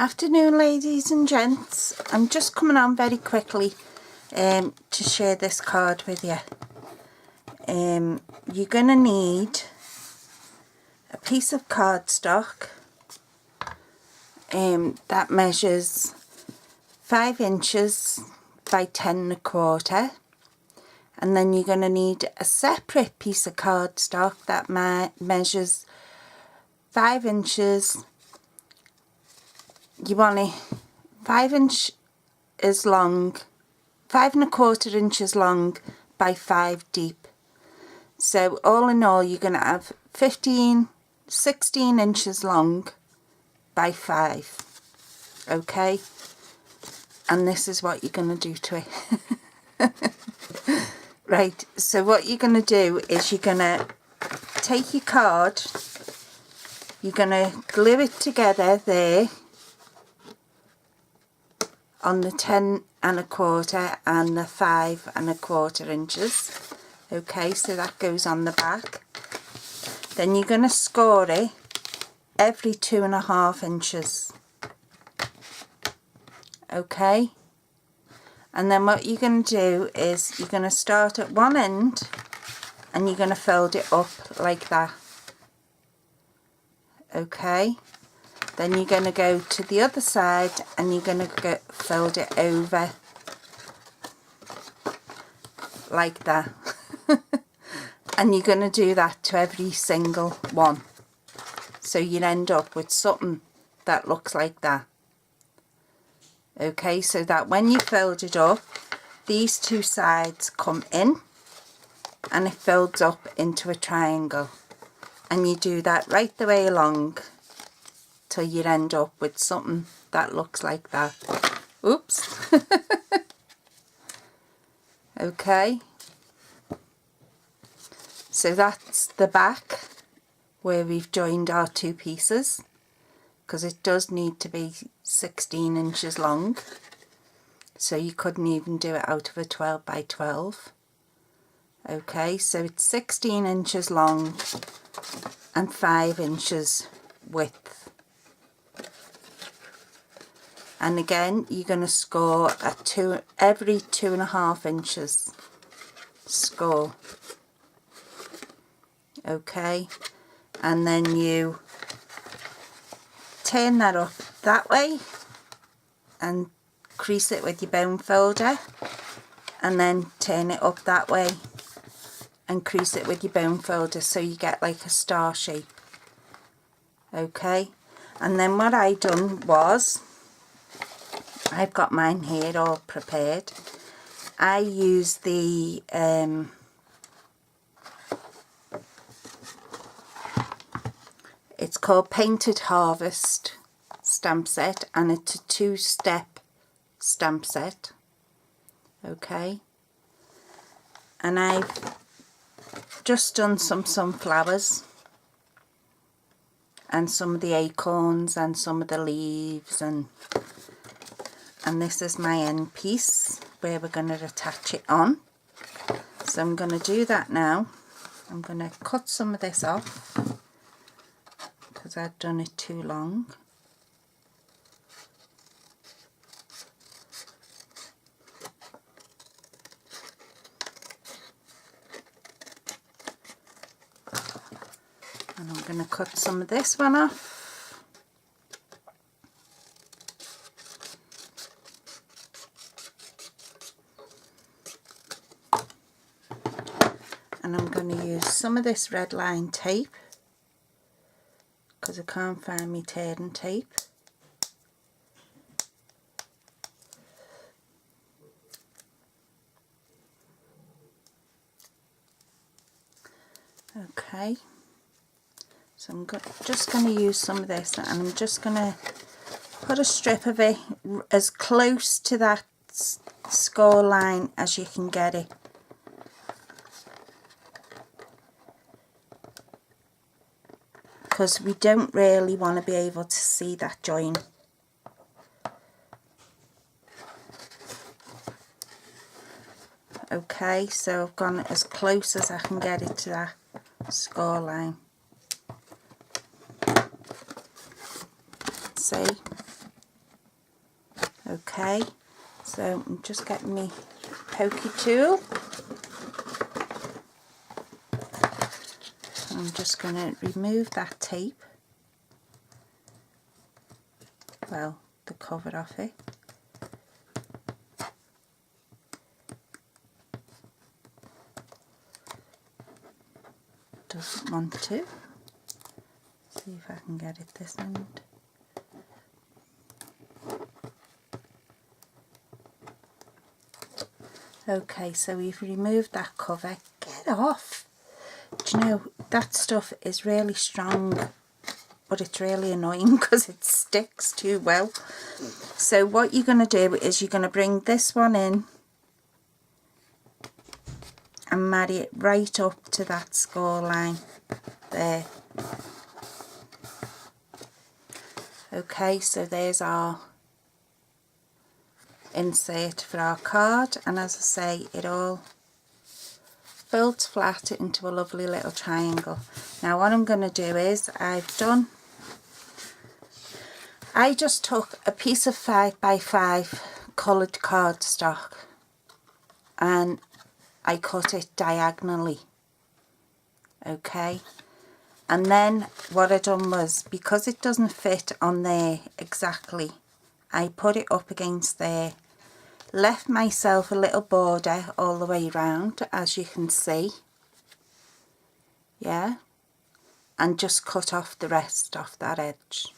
Afternoon, ladies and gents. I'm just coming on very quickly to share this card with you. You're going to need a piece of cardstock that measures 5 inches by 10 1/4, and then you're going to need a separate piece of cardstock that measures 5 inches. You want it 5 inches long, 5 1/4 inches long by 5 deep. So all in all, you're going to have 16 inches long by 5. Okay, and this is what you're going to do to it. Right, so what you're going to do is you're going to take your card, you're going to glue it together there on the 10 1/4 and the 5 1/4 inches. Okay, so that goes on the back. Then you're going to score it every 2 1/2 inches. Okay, and then what you're going to do is you're going to start at one end and you're going to fold it up like that. Okay, then you're going to go to the other side and you're going to fold it over like that. And you're going to do that to every single one, so you end up with something that looks like that. Okay, so that when you fold it up, these two sides come in and it folds up into a triangle, and you do that right the way along till you end up with something that looks like that. Oops. Okay, so that's the back where we've joined our two pieces, because it does need to be 16 inches long, so you couldn't even do it out of a 12 by 12. Okay, so it's 16 inches long and 5 inches width. And again, you're going to score at every 2 1/2 inches score. Okay, and then you turn that up that way and crease it with your bone folder, and then turn it up that way and crease it with your bone folder, so you get like a star shape. Okay, and then what I done was, I've got mine here all prepared. I use the it's called Painted Havest stamp set, and it's a 2-step stamp set. Okay, and I've just done some sunflowers and some of the acorns and some of the leaves, and this is my end piece where we're going to attach it on. So I'm going to do that now. I'm going to cut some of this off because I've done it too long. And I'm going to cut some of this one off. And I'm going to use some of this red line tape because I can't find my tearing tape. Okay, so I'm just going to use some of this, and I'm just going to put a strip of it as close to that score line as you can get it. Because we don't really want to be able to see that join. Okay, so I've gone as close as I can get it to that score line. See? Okay, so I'm just getting my pokey tool. I'm just going to remove that tape, well, the cover off it. Doesn't want to. See if I can get it this end. Okay, so we've removed that cover. Get off! Do you know, that stuff is really strong, but it's really annoying because it sticks too well. So what you're going to do is you're going to bring this one in and marry it right up to that score line there. Okay, so there's our insert for our card, and as I say, it all folds flat into a lovely little triangle. Now what I'm going to do is I just took a piece of 5x5 coloured cardstock and I cut it diagonally. Okay, and then what I done was, because it doesn't fit on there exactly, I put it up against there, left myself a little border all the way around, as you can see, yeah, and just cut off the rest off that edge.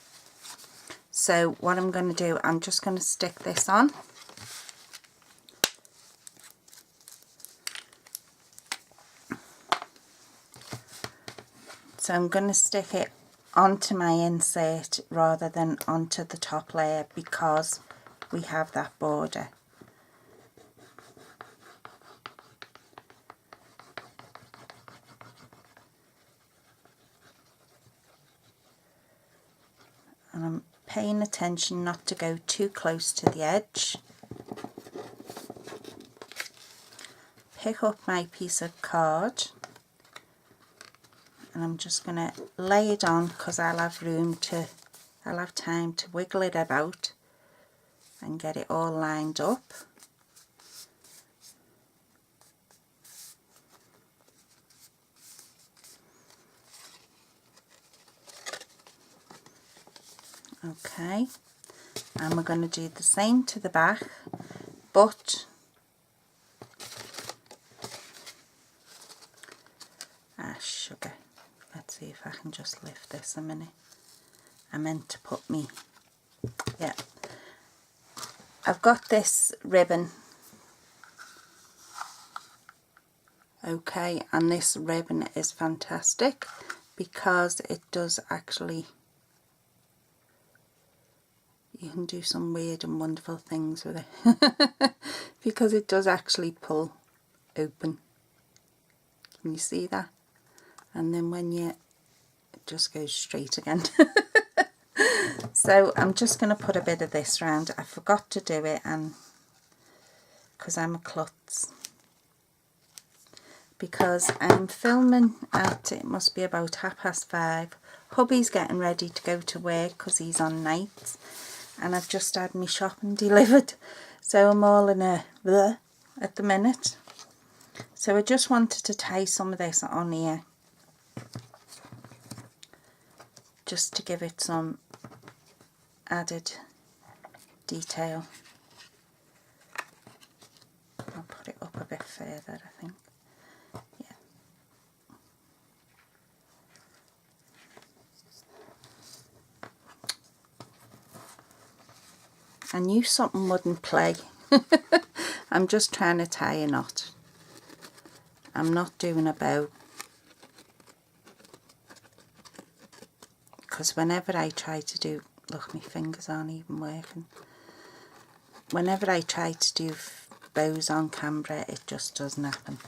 So what I'm going to do, I'm just going to stick this on. So I'm going to stick it onto my insert rather than onto the top layer because we have that border. And I'm paying attention not to go too close to the edge. Pick up my piece of card and I'm just going to lay it on because I'll have time to wiggle it about and get it all lined up. Okay, and we're going to do the same to the back, but sugar. Let's see if I can just lift this a minute. I meant to put me, yeah, I've got this ribbon, okay, and this ribbon is fantastic because it does actually, you can do some weird and wonderful things with it because it does actually pull open. Can you see that? And then when it just goes straight again. So I'm just going to put a bit of this round. I forgot to do it, and because I'm a klutz. Because I'm filming at, it must be about 5:30. Hubby's getting ready to go to work because he's on nights, and I've just had my shopping delivered, so I'm all in a bleh at the minute. So I just wanted to tie some of this on here, just to give it some added detail. I'll put it up a bit further, I think. Yeah. I knew something wouldn't play. I'm just trying to tie a knot. I'm not doing a bow. Because whenever I try to do, look, my fingers aren't even working. Whenever I try to do bows on camera, it just doesn't happen.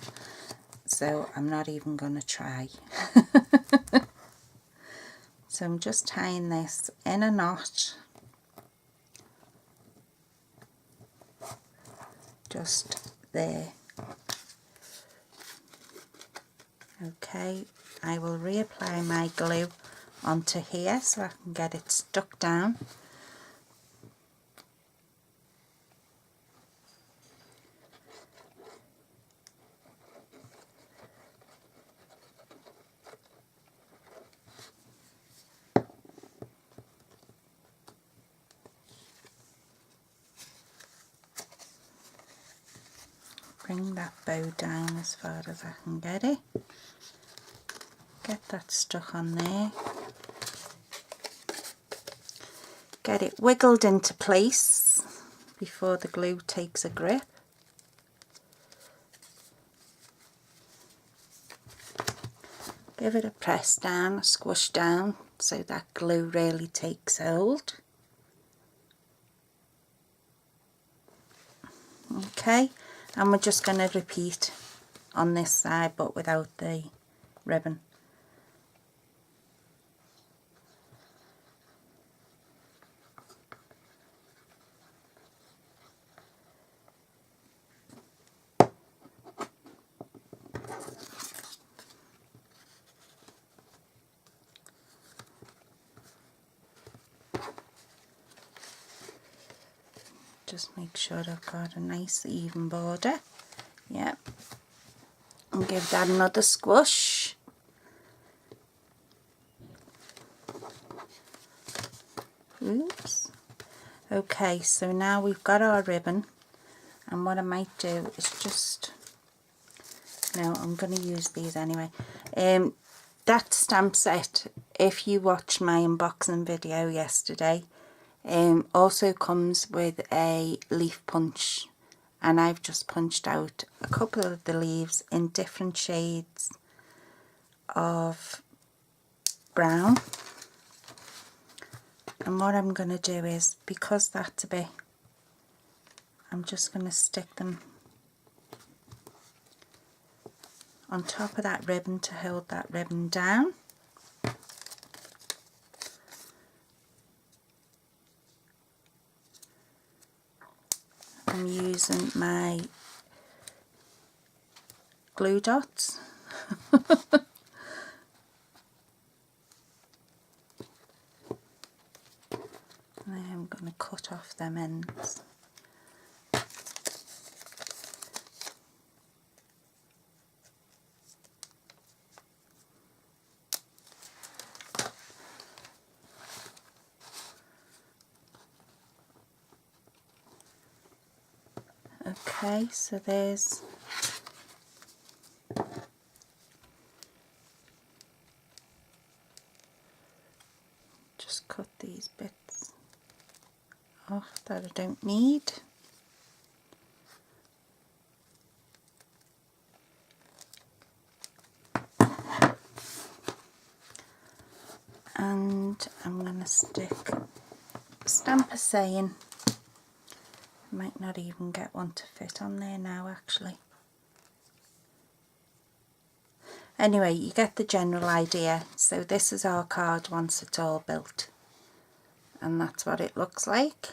So I'm not even going to try. So I'm just tying this in a knot. Just there. Okay, I will reapply my glue onto here so I can get it stuck down. bring that bow down as far as I can get it. Get that stuck on there. Get it wiggled into place before the glue takes a grip. Give it a press down, a squish down, so that glue really takes hold. Okay, and we're just going to repeat on this side but without the ribbon. Just make sure I've got a nice even border. Yep. And give that another squish. Oops. Okay, so now we've got our ribbon, and what I might do is just, no, I'm going to use these anyway. That stamp set, if you watched my unboxing video yesterday, also comes with a leaf punch, and I've just punched out a couple of the leaves in different shades of brown. And what I'm going to do is, because that's a bit, I'm just going to stick them on top of that ribbon to hold that ribbon down. I'm using my glue dots. And I'm going to cut off them ends. Okay, so there's just cut these bits off that I don't need. And I'm going to stick a stamp a saying. Might not even get one to fit on there now actually. Anyway, you get the general idea. So this is our card once it's all built, and that's what it looks like.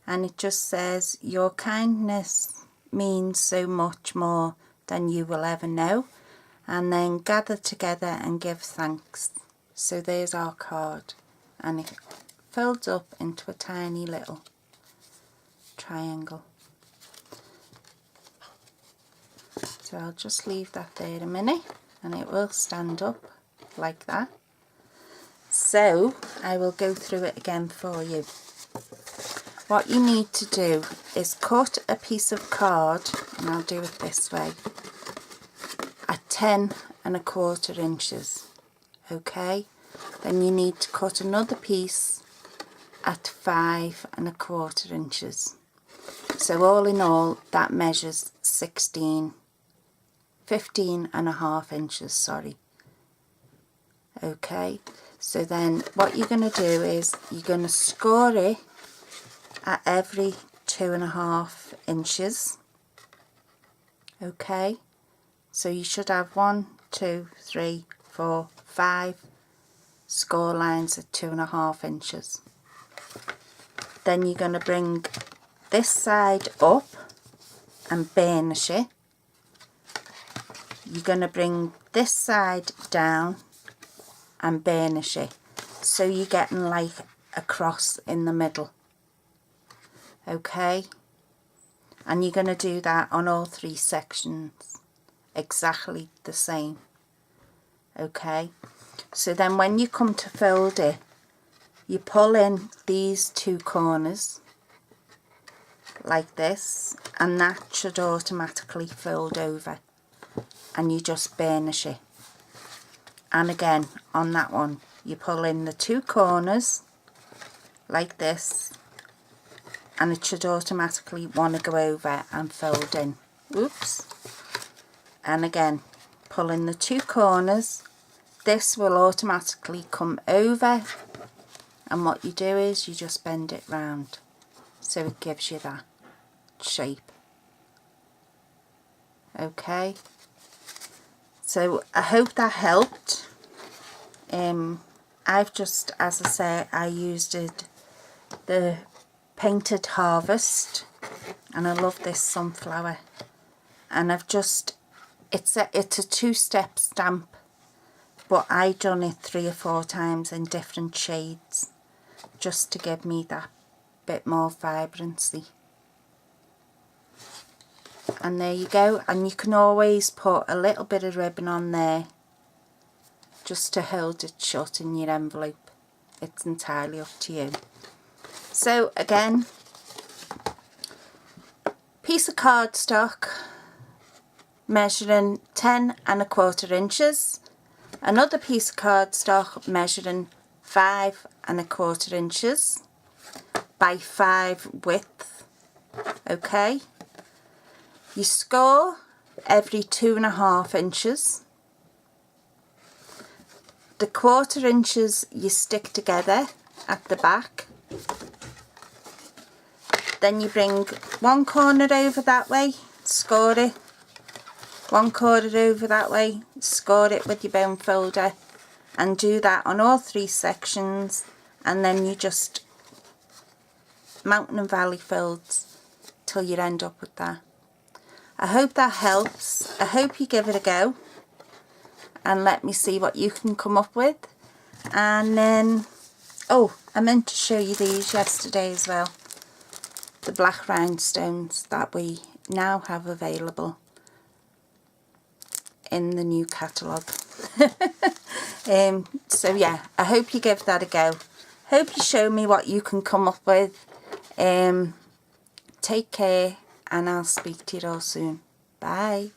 And it just says, your kindness means so much more than you will ever know, and then gather together and give thanks. So there's our card, and it folds up into a tiny little triangle. So I'll just leave that there a minute and it will stand up like that. So I will go through it again for you. What you need to do is cut a piece of card, and I'll do it this way, at 10 1/4 inches. Okay, then you need to cut another piece at 5 1/4 inches. So all in all that measures 15 1/2 inches, sorry. Okay, so then what you're going to do is you're going to score it at every 2 1/2 inches. Okay, so you should have 1, 2, 3, 4, 5 score lines at 2 1/2 inches. Then you're going to bring this side up and burnish it. You're going to bring this side down and burnish it, so you're getting like a cross in the middle. Okay, and you're going to do that on all 3 sections exactly the same. Okay, so then when you come to fold it, you pull in these 2 corners like this, and that should automatically fold over, and you just burnish it. And again, on that one, you pull in the 2 corners like this, and it should automatically want to go over and fold in. Oops. And again, pull in the 2 corners. This will automatically come over, and what you do is you just bend it round so it gives you that shape. Okay, so I hope that helped. I've just, as I say, I used the Painted Havest, and I love this sunflower, and I've just, it's a 2-step stamp, but I done it 3 or 4 times in different shades just to give me that bit more vibrancy. And there you go, and you can always put a little bit of ribbon on there just to hold it shut in your envelope. It's entirely up to you. So again, piece of cardstock measuring 10 1/4 inches, another piece of cardstock measuring 5 1/4 inches by 5 width. Okay, you score every 2 1/2 inches. The 1/4 inches you stick together at the back. Then you bring one corner over that way, score it. One corner over that way, score it with your bone folder, and do that on all 3 sections, and then you just mountain and valley folds till you end up with that. I hope that helps. I hope you give it a go and let me see what you can come up with. And then, oh, I meant to show you these yesterday as well, the black rhinestones that we now have available in the new catalogue. So yeah, I hope you give that a go. Hope you show me what you can come up with. Take care, and I'll speak to you all soon. Bye.